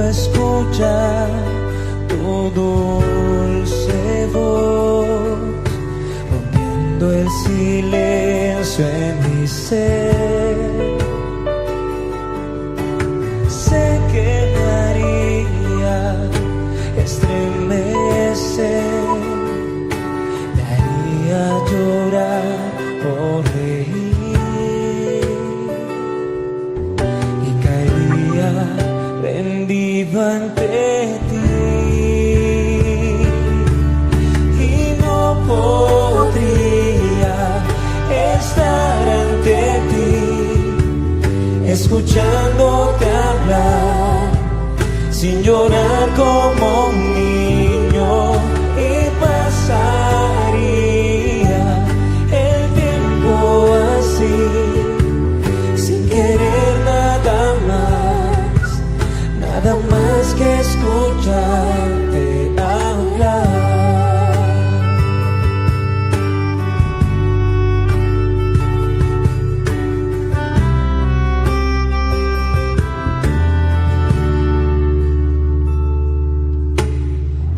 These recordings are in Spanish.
escuchar tu dulce voz, rompiendo el silencio en mi ser. Sé que me haría estremecer, me haría llorar o reír, y caería rendido ante ti, y no podría estar ante ti escuchándote hablar sin llorar como un niño, y pasaría el tiempo así sin querer nada más que escucharte hablar.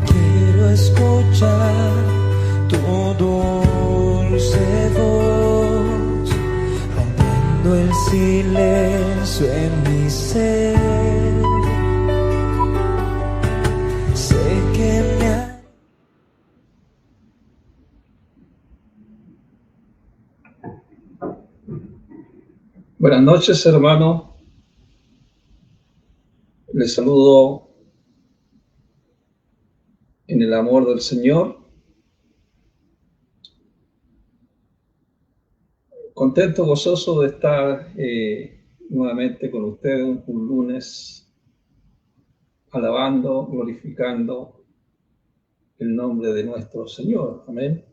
Quiero escuchar tu dulce voz, rompiendo el silencio en mi ser. Buenas noches, hermano. Les saludo en el amor del Señor. Contento, gozoso de estar nuevamente con ustedes un lunes, alabando, glorificando el nombre de nuestro Señor. Amén.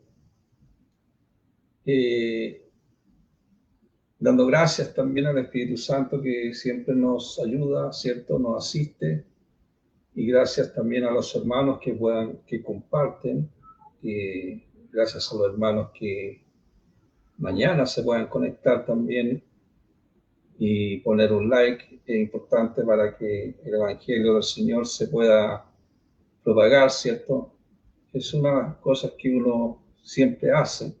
Dando gracias también al Espíritu Santo que siempre nos ayuda, ¿cierto? Nos asiste. Y gracias también a los hermanos que comparten. Gracias a los hermanos que mañana se puedan conectar también y poner un like. Es importante para que el Evangelio del Señor se pueda propagar, ¿cierto? Es una de las cosas que uno siempre hace.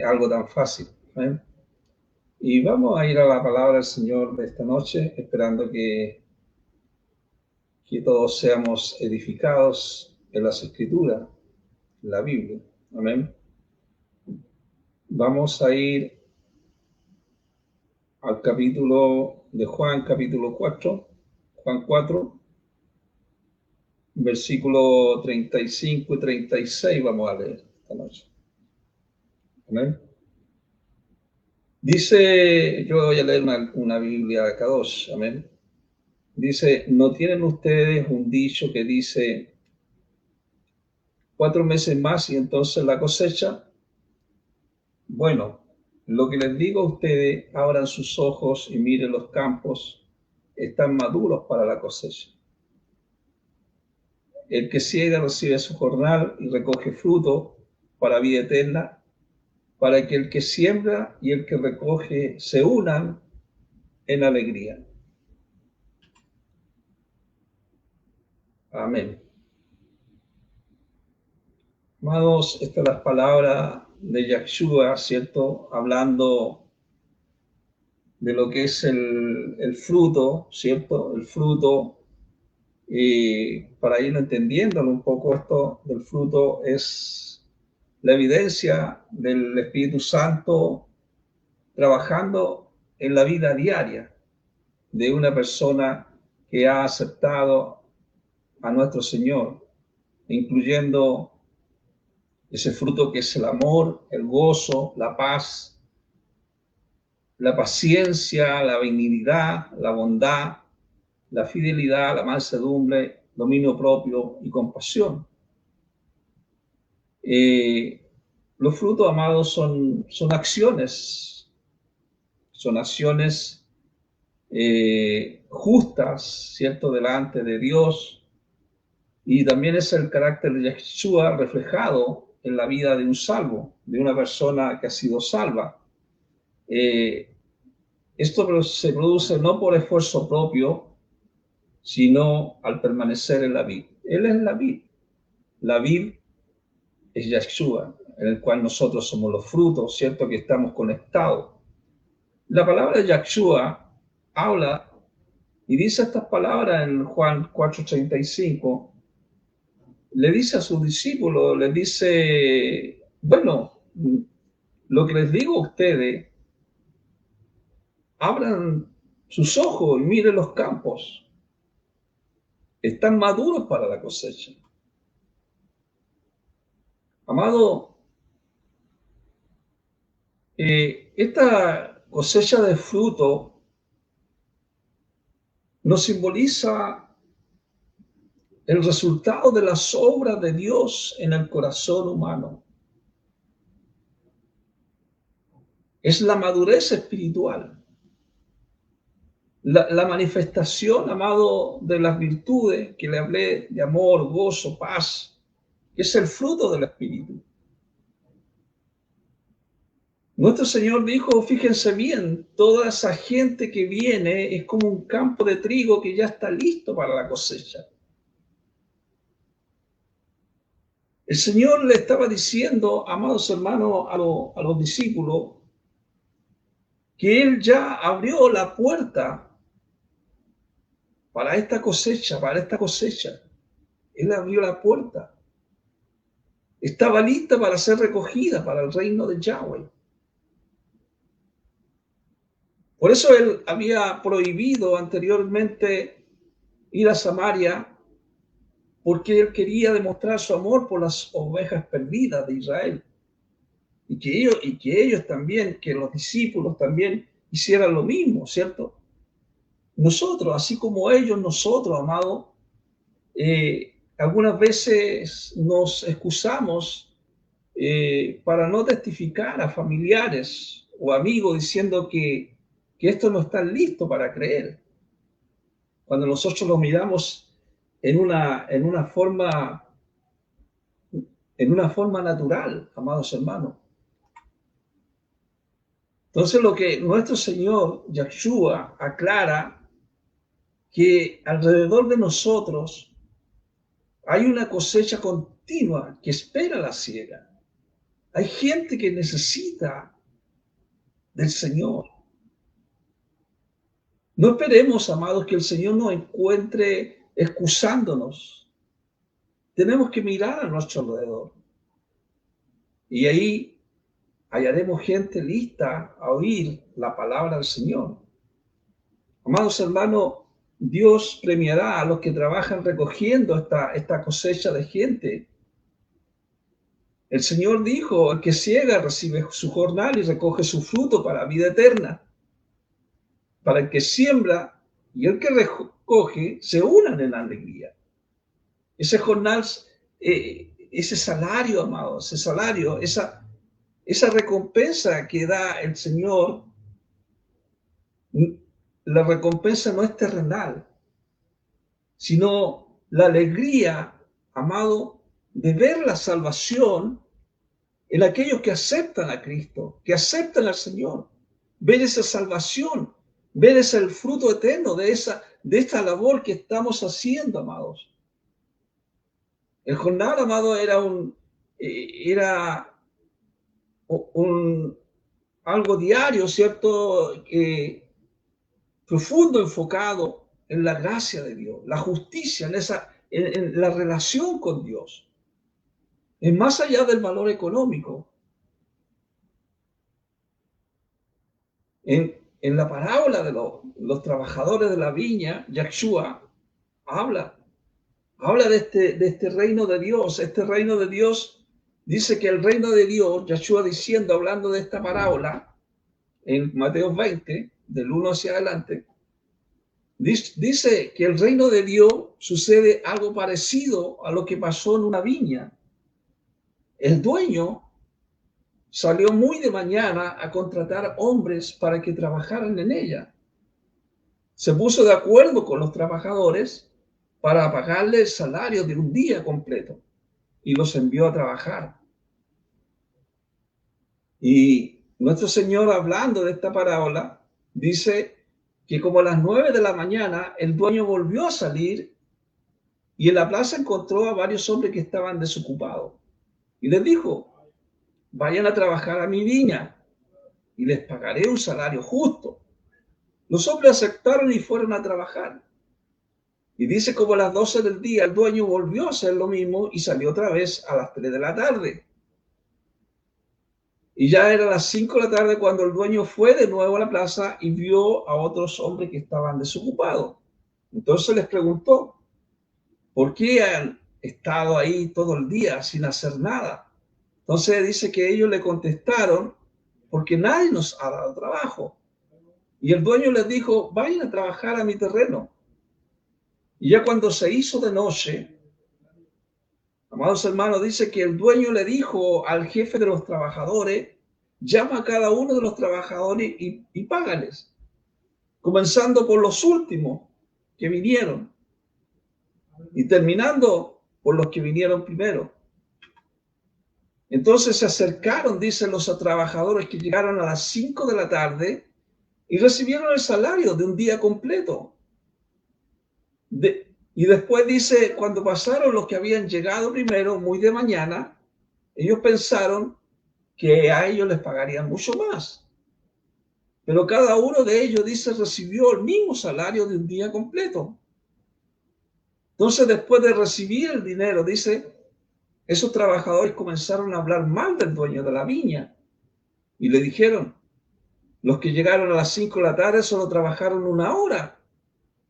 Algo tan fácil, ¿eh? Y vamos a ir a la palabra del Señor de esta noche, esperando que todos seamos edificados en las Escrituras, en la Biblia. Amén. Vamos a ir al capítulo de Juan, capítulo 4, Juan 4, versículo 35 y 36 vamos a leer esta noche. Amén. Dice, yo voy a leer una Biblia K2, amén. Dice, ¿no tienen ustedes un dicho que dice 4 meses más y entonces la cosecha? Bueno, lo que les digo a ustedes, abran sus ojos y miren los campos, están maduros para la cosecha. El que siega recibe su jornal y recoge fruto para vida eterna, para que el que siembra y el que recoge se unan en alegría. Amén. Amados, estas son las palabras de Yahshua, ¿cierto? Hablando de lo que es el fruto, ¿cierto? El fruto, para ir entendiéndolo un poco, esto del fruto es la evidencia del Espíritu Santo trabajando en la vida diaria de una persona que ha aceptado a nuestro Señor, incluyendo ese fruto que es el amor, el gozo, la paz, la paciencia, la benignidad, la bondad, la fidelidad, la mansedumbre, dominio propio y compasión. Los frutos, amados, son acciones justas, ¿cierto?, delante de Dios, y también es el carácter de Yeshua reflejado en la vida de un salvo, de una persona que ha sido salva. Esto se produce no por esfuerzo propio, sino al permanecer en la vid. Él es la vid. La vid es Yeshua, en el cual nosotros somos los frutos, ¿cierto? Que estamos conectados. La palabra Yeshua habla y dice estas palabras en Juan 4:35. Le dice a sus discípulos, les dice, bueno, lo que les digo a ustedes, abran sus ojos y miren los campos. Están maduros para la cosecha. Amado, esta cosecha de fruto nos simboliza el resultado de las obras de Dios en el corazón humano. Es la madurez espiritual. La manifestación, amado, de las virtudes que le hablé, de amor, gozo, paz, que es el fruto del Espíritu. Nuestro Señor dijo, fíjense bien, toda esa gente que viene es como un campo de trigo que ya está listo para la cosecha. El Señor le estaba diciendo, amados hermanos, a los discípulos, que Él ya abrió la puerta para esta cosecha, Él abrió la puerta. Estaba lista para ser recogida para el reino de Yahweh. Por eso Él había prohibido anteriormente ir a Samaria, porque Él quería demostrar su amor por las ovejas perdidas de Israel. Y que ellos también, que los discípulos también hicieran lo mismo, ¿cierto? Nosotros, así como ellos, nosotros, amados, algunas veces nos excusamos para no testificar a familiares o amigos diciendo que esto no está listo para creer. Cuando nosotros lo miramos en una forma natural, amados hermanos. Entonces lo que nuestro Señor Yeshua aclara, que alrededor de nosotros hay una cosecha continua que espera la siega. Hay gente que necesita del Señor. No esperemos, amados, que el Señor nos encuentre excusándonos. Tenemos que mirar a nuestro alrededor. Y ahí hallaremos gente lista a oír la palabra del Señor. Amados hermanos, Dios premiará a los que trabajan recogiendo esta cosecha de gente. El Señor dijo, el que ciega recibe su jornal y recoge su fruto para vida eterna. Para el que siembra y el que recoge se unan en alegría. Ese jornal, ese salario, amado, ese salario, esa recompensa que da el Señor, la recompensa no es terrenal, sino la alegría, amado, de ver la salvación en aquellos que aceptan a Cristo, que aceptan al Señor, ver esa salvación, ver ese el fruto eterno de esta labor que estamos haciendo, amados. El jornal, amado, era algo diario, ¿cierto? Profundo, enfocado en la gracia de Dios, la justicia, en la relación con Dios. Es más allá del valor económico. En la parábola de los trabajadores de la viña, Yeshua habla de este reino de Dios. Este reino de Dios dice que el reino de Dios, Yeshua diciendo, hablando de esta parábola, en Mateo 20, del 1 hacia adelante, dice que el reino de Dios sucede algo parecido a lo que pasó en una viña. El dueño salió muy de mañana a contratar hombres para que trabajaran en ella. Se puso de acuerdo con los trabajadores para pagarle el salario de un día completo y los envió a trabajar. Y nuestro Señor, hablando de esta parábola, dice que como a las 9 de la mañana el dueño volvió a salir y en la plaza encontró a varios hombres que estaban desocupados. Y les dijo, vayan a trabajar a mi viña y les pagaré un salario justo. Los hombres aceptaron y fueron a trabajar. Y dice como a las 12 del día el dueño volvió a hacer lo mismo y salió otra vez a las 3 de la tarde. Y ya era las 5 de la tarde cuando el dueño fue de nuevo a la plaza y vio a otros hombres que estaban desocupados. Entonces les preguntó, ¿por qué han estado ahí todo el día sin hacer nada? Entonces dice que ellos le contestaron, porque nadie nos ha dado trabajo. Y el dueño les dijo, vayan a trabajar a mi terreno. Y ya cuando se hizo de noche, amados hermanos, dice que el dueño le dijo al jefe de los trabajadores, llama a cada uno de los trabajadores y págales, comenzando por los últimos que vinieron y terminando por los que vinieron primero. Entonces se acercaron, dicen los trabajadores que llegaron a las 5 de la tarde y recibieron el salario de un día completo. Y después dice, cuando pasaron los que habían llegado primero, muy de mañana, ellos pensaron que a ellos les pagarían mucho más. Pero cada uno de ellos, dice, recibió el mismo salario de un día completo. Entonces, después de recibir el dinero, dice, esos trabajadores comenzaron a hablar mal del dueño de la viña. Y le dijeron, los que llegaron a las 5 de la tarde solo trabajaron 1 hora.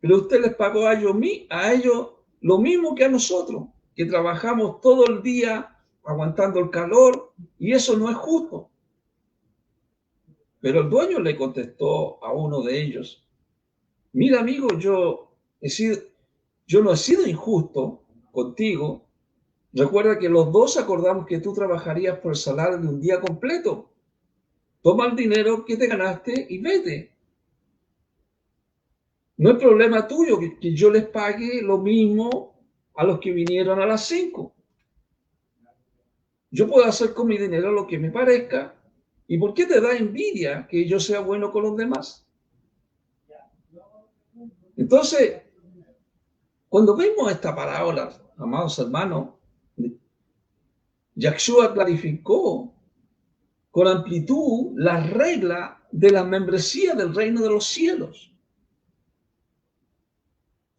Pero usted les pagó a ellos lo mismo que a nosotros, que trabajamos todo el día aguantando el calor, y eso no es justo. Pero el dueño le contestó a uno de ellos, mira amigo, yo no he sido injusto contigo. Recuerda que los dos acordamos que tú trabajarías por el salario de un día completo. Toma el dinero que te ganaste y vete. No es problema tuyo que yo les pague lo mismo a los que vinieron a las 5. Yo puedo hacer con mi dinero lo que me parezca. ¿Y por qué te da envidia que yo sea bueno con los demás? Entonces, cuando vemos esta parábola, amados hermanos, Yahshua clarificó con amplitud la regla de la membresía del reino de los cielos.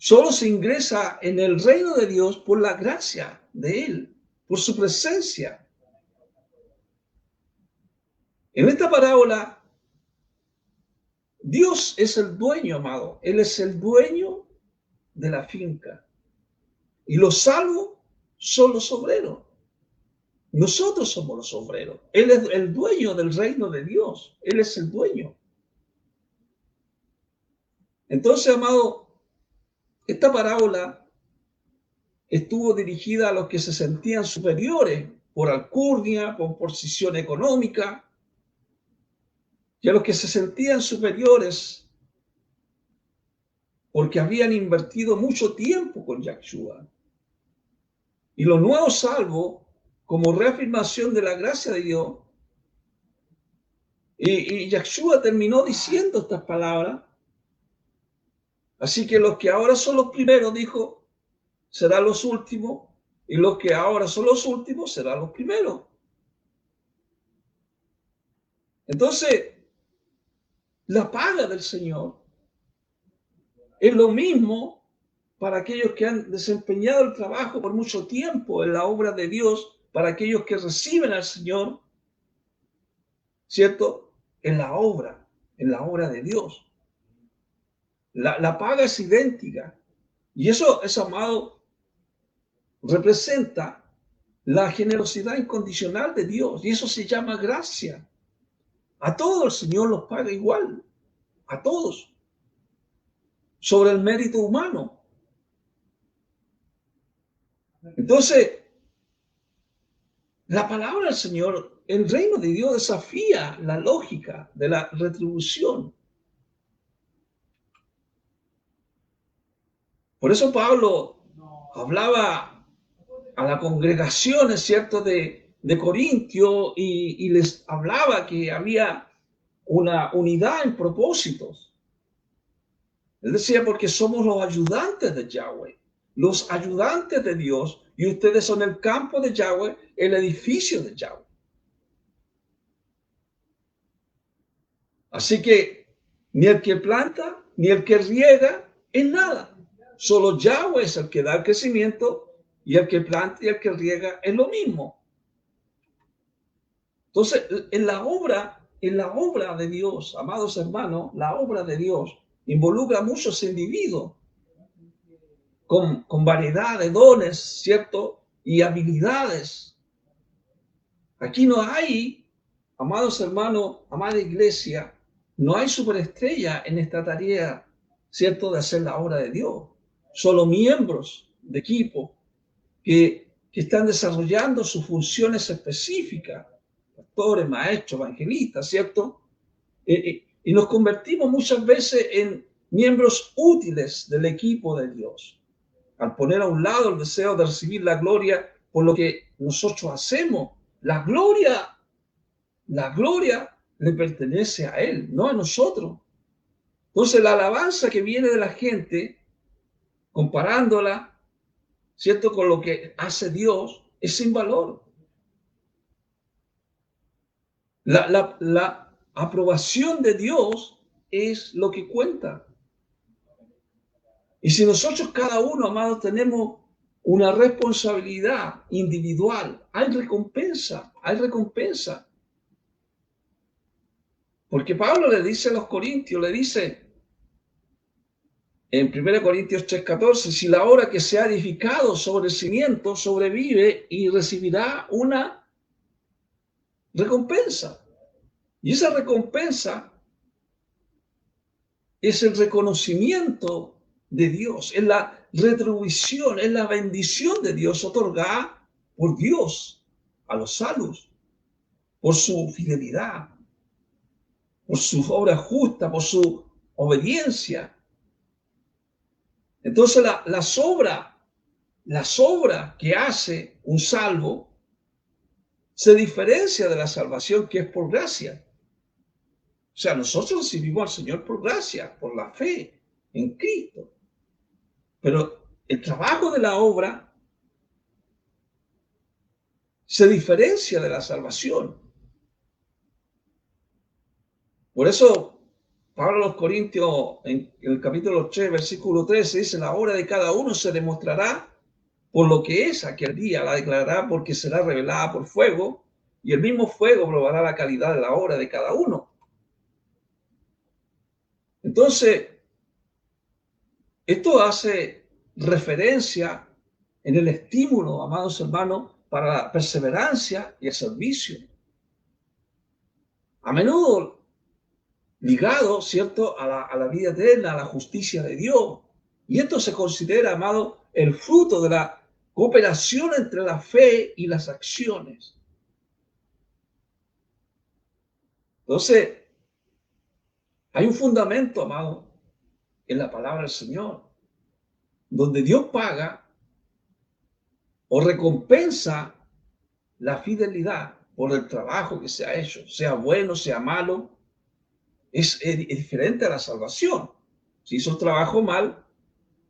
Solo se ingresa en el reino de Dios por la gracia de Él, por su presencia. En esta parábola, Dios es el dueño, amado. Él es el dueño de la finca. Y los salvos son los obreros. Nosotros somos los obreros. Él es el dueño del reino de Dios. Él es el dueño. Entonces, amado, esta parábola estuvo dirigida a los que se sentían superiores por alcurnia, por posición económica, y a los que se sentían superiores porque habían invertido mucho tiempo con Yahshua. Y los nuevos salvos, como reafirmación de la gracia de Dios, y Yahshua terminó diciendo estas palabras. Así que los que ahora son los primeros, dijo, serán los últimos, y los que ahora son los últimos serán los primeros. Entonces, la paga del Señor es lo mismo para aquellos que han desempeñado el trabajo por mucho tiempo en la obra de Dios, para aquellos que reciben al Señor, ¿cierto? En la obra de Dios. La paga es idéntica. Y eso, amado, representa la generosidad incondicional de Dios. Y eso se llama gracia. A todos el Señor los paga igual. A todos. Sobre el mérito humano. Entonces, la palabra del Señor, el reino de Dios desafía la lógica de la retribución. Por eso Pablo hablaba a la congregación, es cierto, de Corintio y les hablaba que había una unidad en propósitos. Él decía, porque somos los ayudantes de Yahweh, los ayudantes de Dios, y ustedes son el campo de Yahweh, el edificio de Yahweh. Así que ni el que planta, ni el que riega, es nada. Solo Yahweh es el que da el crecimiento, y el que planta y el que riega es lo mismo. Entonces, en la obra de Dios, amados hermanos, la obra de Dios involucra a muchos individuos con variedad de dones, ¿cierto? Y habilidades. Aquí no hay, amados hermanos, amada iglesia, no hay superestrella en esta tarea, ¿cierto? De hacer la obra de Dios. Solo miembros de equipo que están desarrollando sus funciones específicas, pastores, maestros, evangelistas, ¿cierto? Y nos convertimos muchas veces en miembros útiles del equipo de Dios, al poner a un lado el deseo de recibir la gloria por lo que nosotros hacemos. La gloria le pertenece a Él, no a nosotros. Entonces la alabanza que viene de la gente, comparándola, ¿cierto?, con lo que hace Dios, es sin valor. La aprobación de Dios es lo que cuenta. Y si nosotros cada uno, amados, tenemos una responsabilidad individual, hay recompensa, hay recompensa. Porque Pablo le dice a los corintios, le dice en 1 Corintios 3:14, si la obra que se ha edificado sobre el cimiento sobrevive y recibirá una recompensa. Y esa recompensa es el reconocimiento de Dios, es la retribución, es la bendición de Dios otorgada por Dios a los salvos, por su fidelidad, por su obra justa, por su obediencia. Entonces las obras que hace un salvo se diferencia de la salvación que es por gracia. O sea, nosotros recibimos al Señor por gracia, por la fe en Cristo. Pero el trabajo de la obra se diferencia de la salvación. Por eso, Pablo a los Corintios, en el capítulo 3, versículo 13, dice, la obra de cada uno se demostrará por lo que es aquel día, la declarará porque será revelada por fuego, y el mismo fuego probará la calidad de la obra de cada uno. Entonces, esto hace referencia en el estímulo, amados hermanos, para la perseverancia y el servicio. A menudo ligado, ¿cierto?, a la vida eterna, a la justicia de Dios. Y esto se considera, amado, el fruto de la cooperación entre la fe y las acciones. Entonces, hay un fundamento, amado, en la palabra del Señor, donde Dios paga o recompensa la fidelidad por el trabajo que se ha hecho, sea bueno, sea malo, es diferente a la salvación. Si hizo el trabajo mal,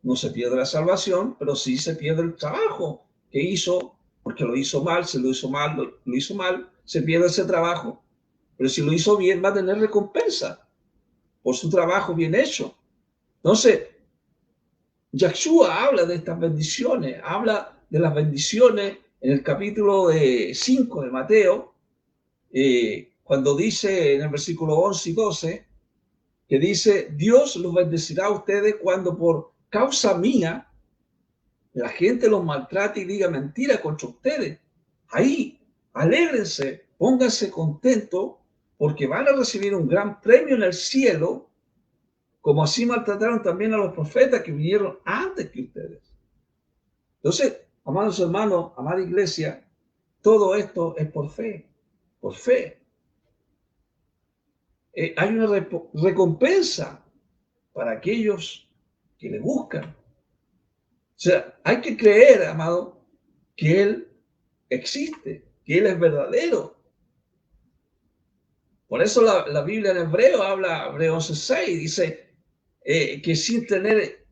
no se pierde la salvación, pero sí se pierde el trabajo que hizo, porque lo hizo mal, se lo hizo mal, lo hizo mal, se pierde ese trabajo. Pero si lo hizo bien, va a tener recompensa por su trabajo bien hecho. Entonces, Yahshua habla de estas bendiciones, habla de las bendiciones en el capítulo 5 de Mateo, cuando dice en el versículo 11 y 12, que dice, Dios los bendecirá a ustedes cuando por causa mía la gente los maltrate y diga mentira contra ustedes. Ahí, alégrense, pónganse contentos, porque van a recibir un gran premio en el cielo, como así maltrataron también a los profetas que vinieron antes que ustedes. Entonces, amados hermanos, amada iglesia, todo esto es por fe, por fe. Hay una recompensa para aquellos que le buscan. O sea, hay que creer, amado, que Él existe, que Él es verdadero. Por eso la Biblia en hebreo habla, Hebreo 11:6, dice, que sin tener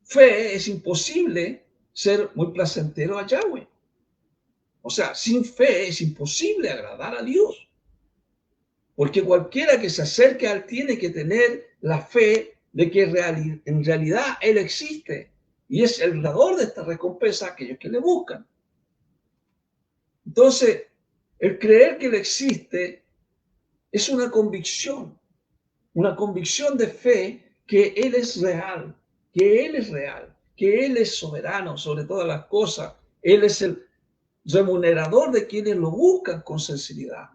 fe es imposible ser muy placentero a Yahweh. O sea, sin fe es imposible agradar a Dios. Porque cualquiera que se acerque a Él tiene que tener la fe de que en realidad Él existe y es el dador de esta recompensa a aquellos que le buscan. Entonces, el creer que Él existe es una convicción de fe que Él es real, que Él es soberano sobre todas las cosas. Él es el remunerador de quienes lo buscan con sinceridad.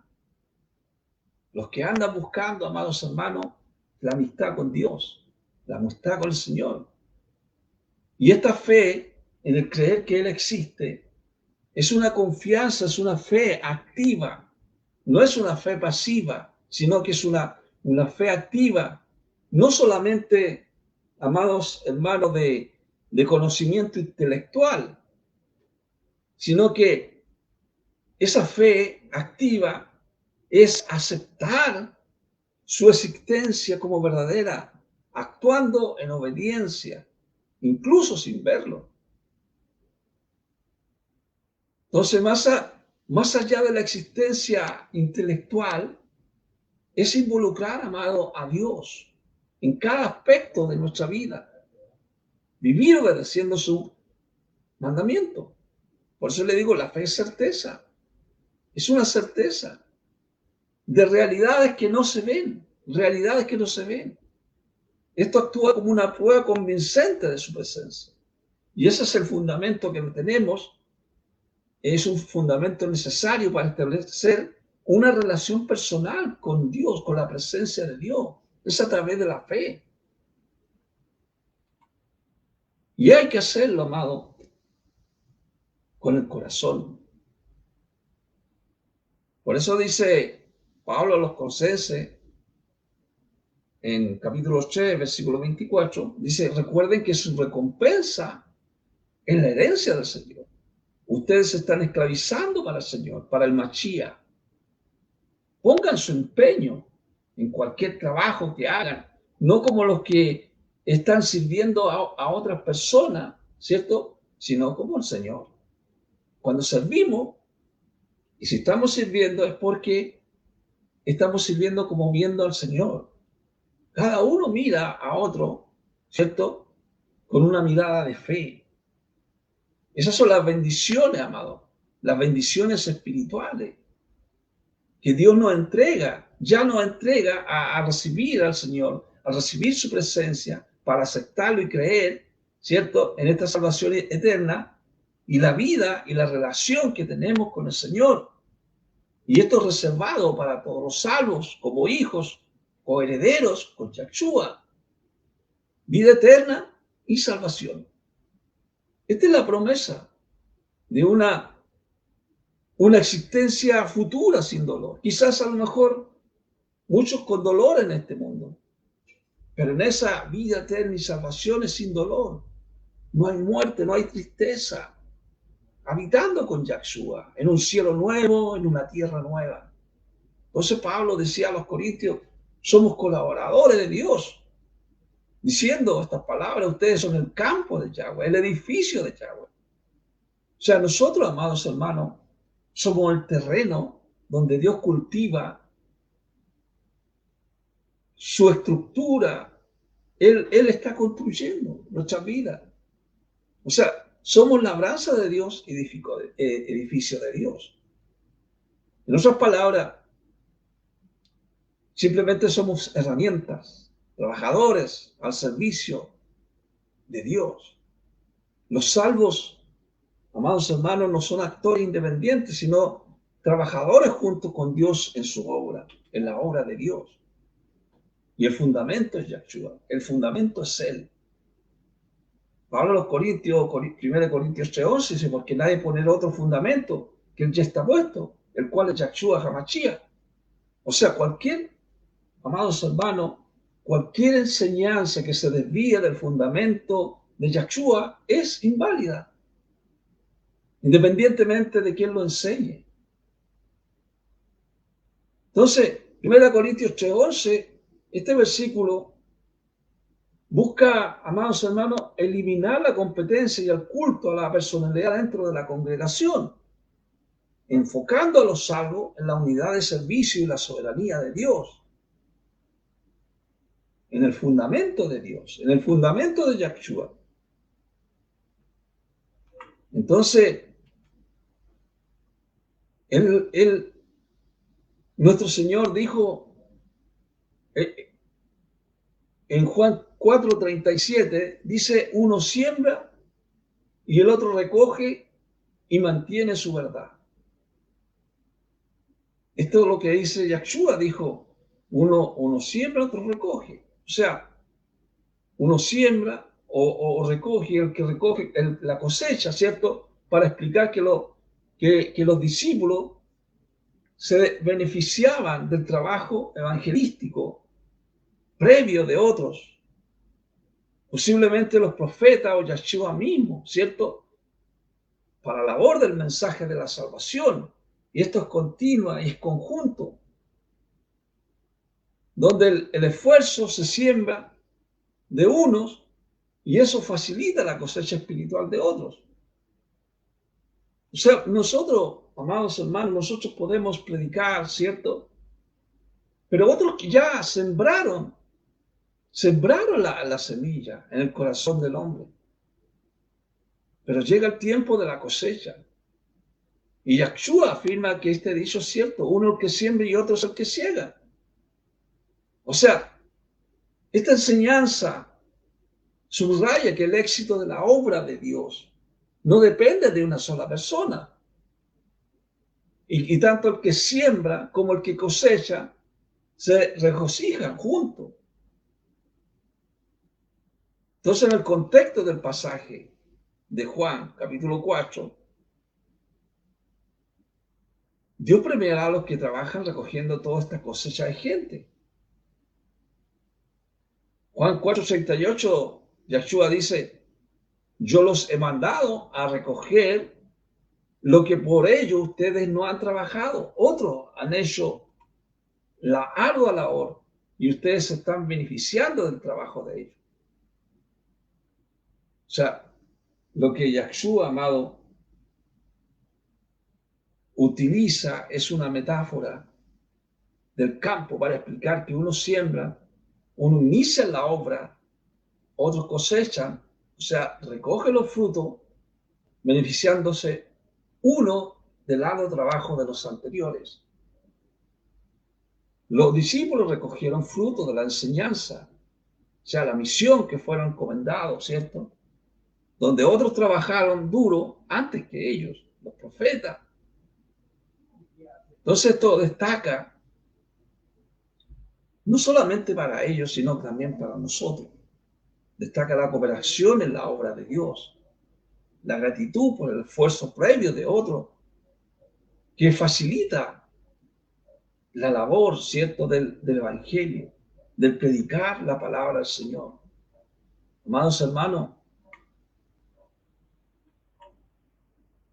Los que andan buscando, amados hermanos, la amistad con Dios, la amistad con el Señor. Y esta fe en el creer que Él existe es una confianza, es una fe activa. No es una fe pasiva, sino que es una fe activa. No solamente, amados hermanos, de conocimiento intelectual, sino que esa fe activa es aceptar su existencia como verdadera, actuando en obediencia, incluso sin verlo. Entonces, más allá de la existencia intelectual, es involucrar, amado, a Dios en cada aspecto de nuestra vida, vivir obedeciendo su mandamiento. Por eso le digo, la fe es certeza, es una certeza de realidades que no se ven, realidades que no se ven. Esto actúa como una prueba convincente de su presencia. Y ese es el fundamento que tenemos, es un fundamento necesario para establecer una relación personal con Dios, con la presencia de Dios. Es a través de la fe. Y hay que hacerlo, amado, con el corazón. Por eso dice Pablo a los Colosenses, en capítulo 3, versículo 24, dice, recuerden que su recompensa es la herencia del Señor. Ustedes se están esclavizando para el Señor, para el Mashiach. Pongan su empeño en cualquier trabajo que hagan, no como los que están sirviendo a otras personas, ¿cierto? Sino como el Señor. Cuando servimos, y si estamos sirviendo es porque estamos sirviendo como viendo al Señor. Cada uno mira a otro, ¿cierto? Con una mirada de fe. Esas son las bendiciones, amado, las bendiciones espirituales que Dios nos entrega, ya nos entrega a recibir al Señor, a recibir su presencia para aceptarlo y creer, ¿cierto? En esta salvación eterna y la vida y la relación que tenemos con el Señor. Y esto es reservado para todos los salvos, como hijos o herederos con Yahshua. Vida eterna y salvación. Esta es la promesa de una existencia futura sin dolor. Quizás a lo mejor muchos con dolor en este mundo, pero en esa vida eterna y salvación es sin dolor. No hay muerte, no hay tristeza. Habitando con Yahshua, en un cielo nuevo, en una tierra nueva. Entonces Pablo decía a los corintios, somos colaboradores de Dios. Diciendo estas palabras, ustedes son el campo de Yahweh, el edificio de Yahweh. O sea, nosotros, amados hermanos, somos el terreno donde Dios cultiva su estructura. Él está construyendo nuestra vida. O sea, somos labranza de Dios, edificio de Dios. En otras palabras, simplemente somos herramientas, trabajadores al servicio de Dios. Los salvos, amados hermanos, no son actores independientes, sino trabajadores junto con Dios en su obra, en la obra de Dios. Y el fundamento es Yahshua, el fundamento es Él. Pablo a los Corintios, 1 Corintios 3:11, dice, porque nadie pone otro fundamento que Él ya está puesto, el cual es Yahshua HaMashiach. O sea, amados hermanos, cualquier enseñanza que se desvíe del fundamento de Yahshua es inválida, independientemente de quién lo enseñe. Entonces, 1 Corintios 3:11, este versículo busca, amados hermanos, eliminar la competencia y el culto a la personalidad dentro de la congregación, enfocando a los salvos en la unidad de servicio y la soberanía de Dios, en el fundamento de Dios, en el fundamento de Yahshua. Entonces, nuestro Señor dijo en Juan 4:37, dice, uno siembra y el otro recoge y mantiene su verdad. Esto es lo que dice Yahshua, dijo, uno siembra, otro recoge. O sea, uno siembra o recoge, el que recoge la cosecha, ¿cierto? Para explicar que los discípulos se beneficiaban del trabajo evangelístico previo de otros, posiblemente los profetas o Yahshua mismo, ¿cierto? Para la labor del mensaje de la salvación. Y esto es continua y es conjunto, donde el esfuerzo se siembra de unos y eso facilita la cosecha espiritual de otros. O sea, nosotros, amados hermanos, nosotros podemos predicar, ¿cierto? Pero otros que ya sembraron la semilla en el corazón del hombre. Pero llega el tiempo de la cosecha. Y Yahshua afirma que este dicho es cierto, uno el que siembra y otro es el que ciega. O sea, esta enseñanza subraya que el éxito de la obra de Dios no depende de una sola persona. Y tanto el que siembra como el que cosecha se regocijan juntos. Entonces, en el contexto del pasaje de Juan, capítulo 4, Dios premiará a los que trabajan recogiendo toda esta cosecha de gente. Juan 4:38, Yahshua dice, yo los he mandado a recoger lo que por ello ustedes no han trabajado. Otros han hecho la ardua labor y ustedes se están beneficiando del trabajo de ellos. O sea, lo que Yahshua, amado, utiliza es una metáfora del campo para explicar que uno siembra, uno inicia la obra, otros cosechan, o sea, recoge los frutos, beneficiándose uno del arduo trabajo de los anteriores. Los discípulos recogieron fruto de la enseñanza, o sea, la misión que fueron encomendados, ¿cierto? Donde otros trabajaron duro antes que ellos, los profetas. Entonces esto destaca no solamente para ellos, sino también para nosotros. Destaca la cooperación en la obra de Dios, la gratitud por el esfuerzo previo de otros, que facilita la labor, ¿cierto?, del Evangelio, del predicar la palabra del Señor. Amados hermanos,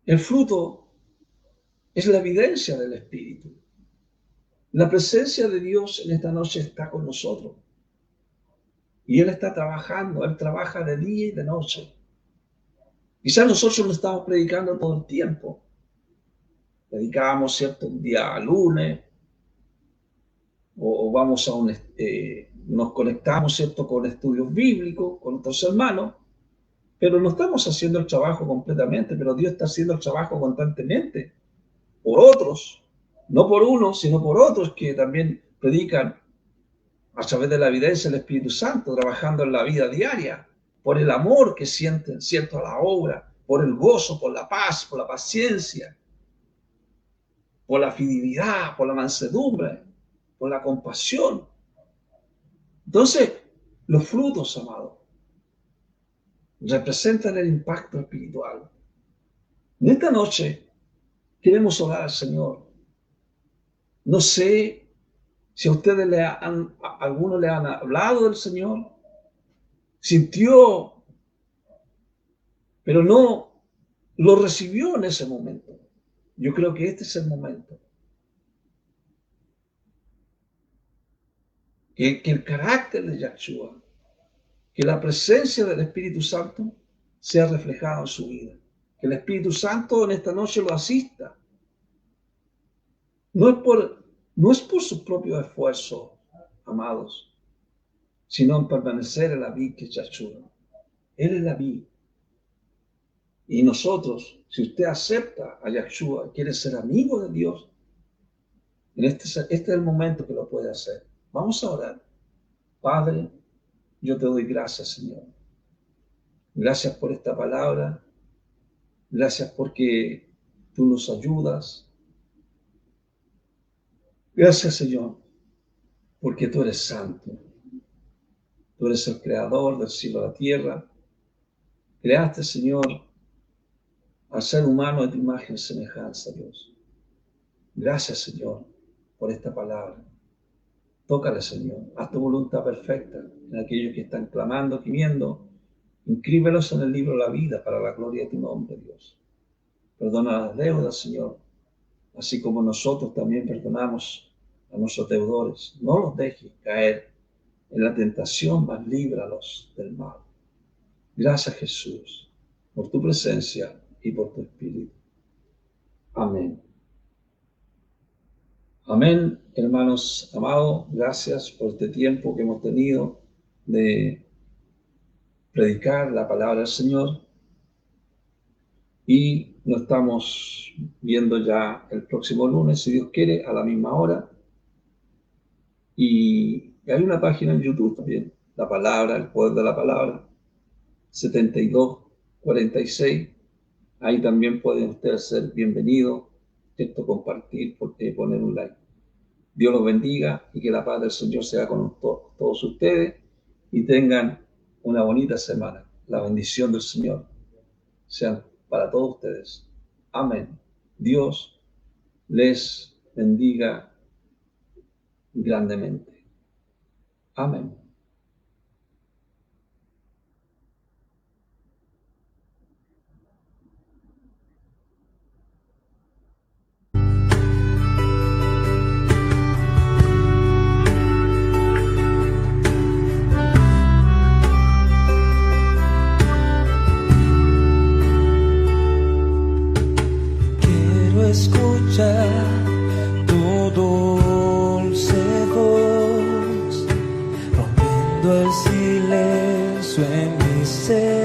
el fruto es la evidencia del Espíritu. La presencia de Dios en esta noche está con nosotros. Y Él está trabajando, Él trabaja de día y de noche. Quizás nosotros no estamos predicando todo el tiempo. Predicamos, ¿cierto?, un día lunes, o vamos a nos conectamos, ¿cierto?, con estudios bíblicos, con otros hermanos, pero no estamos haciendo el trabajo completamente, pero Dios está haciendo el trabajo constantemente por otros, no por unos, sino por otros que también predican a través de la evidencia del Espíritu Santo, trabajando en la vida diaria, por el amor que sienten, ¿cierto?, a la obra, por el gozo, por la paz, por la paciencia, por la fidelidad, por la mansedumbre, por la compasión. Entonces, los frutos, amados, representan el impacto espiritual. En esta noche queremos orar al Señor. No sé si a ustedes algunos le han hablado del Señor, sintió, pero no lo recibió en ese momento. Yo creo que este es el momento. Que el carácter de Yahshua que la presencia del Espíritu Santo sea reflejada en su vida. Que el Espíritu Santo en esta noche lo asista. No es por sus propios esfuerzos, amados, sino en permanecer en la vid que es Yahshua. Él es la vid. Y nosotros, si usted acepta a Yahshua, quiere ser amigo de Dios, este es el momento que lo puede hacer. Vamos a orar. Padre, yo te doy gracias, Señor. Gracias por esta palabra. Gracias porque tú nos ayudas. Gracias, Señor, porque tú eres santo. Tú eres el creador del cielo y la tierra. Creaste, Señor, al ser humano de tu imagen y semejanza, Dios. Gracias, Señor, por esta palabra. Tócale, Señor. Haz tu voluntad perfecta en aquellos que están clamando, gimiendo. Inscríbelos en el libro de la vida para la gloria de tu nombre, Dios. Perdona las deudas, Señor, así como nosotros también perdonamos a nuestros deudores. No los dejes caer en la tentación, mas líbralos del mal. Gracias, Jesús, por tu presencia y por tu Espíritu. Amén. Amén, hermanos amados. Gracias por este tiempo que hemos tenido de predicar la palabra del Señor. Y nos estamos viendo ya el próximo lunes, si Dios quiere, a la misma hora. Y hay una página en YouTube también, La Palabra, el Poder de la Palabra, 7246. Ahí también pueden ustedes ser bienvenidos, compartir, poner un like. Dios los bendiga y que la paz del Señor sea con todos ustedes y tengan una bonita semana. La bendición del Señor sea para todos ustedes. Amén. Dios les bendiga grandemente. Amén. Quiero escuchar tu dulce voz, rompiendo el silencio en mi ser.